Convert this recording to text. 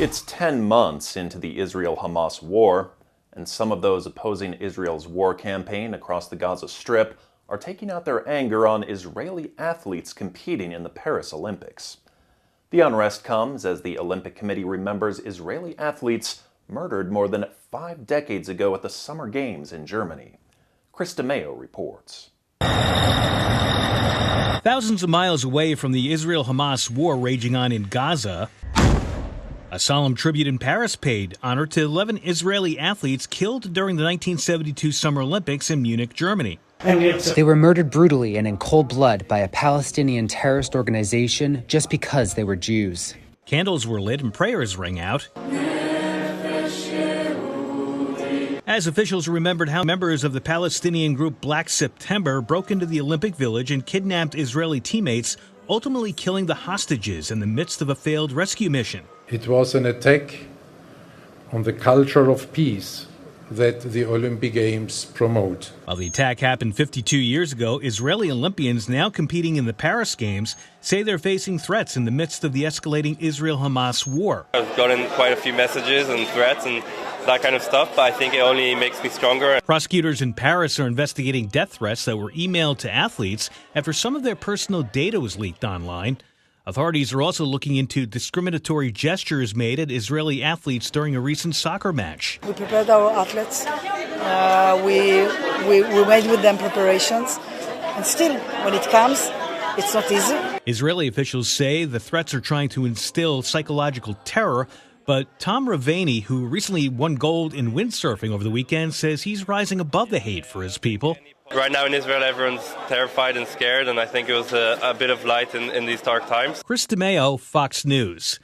It's 10 months into the Israel-Hamas war, and some of those opposing Israel's war campaign across the Gaza Strip are taking out their anger on Israeli athletes competing in the Paris Olympics. The unrest comes as the Olympic Committee remembers Israeli athletes murdered more than 5 decades ago at the Summer Games in Germany. Chris DeMeo reports. Thousands of miles away from the Israel-Hamas war raging on in Gaza, a solemn tribute in Paris paid honor to 11 Israeli athletes killed during the 1972 Summer Olympics in Munich, Germany. They were murdered brutally and in cold blood by a Palestinian terrorist organization just because they were Jews. Candles were lit and prayers rang out as officials remembered how members of the Palestinian group Black September broke into the Olympic Village and kidnapped Israeli teammates, ultimately killing the hostages in the midst of a failed rescue mission. It was an attack on the culture of peace that the Olympic Games promote. While the attack happened 52 years ago, Israeli Olympians now competing in the Paris Games say they're facing threats in the midst of the escalating Israel-Hamas war. I've gotten quite a few messages and threats and that kind of stuff, but I think it only makes me stronger. Prosecutors in Paris are investigating death threats that were emailed to athletes after some of their personal data was leaked online. Authorities are also looking into discriminatory gestures made at Israeli athletes during a recent soccer match. We prepared our athletes. We made with them preparations. And still, when it comes, it's not easy. Israeli officials say the threats are trying to instill psychological terror. But Tom Ravaney, who recently won gold in windsurfing over the weekend, says he's rising above the hate for his people. Right now in Israel, everyone's terrified and scared, and I think it was a bit of light in these dark times. Chris DeMeo, Fox News.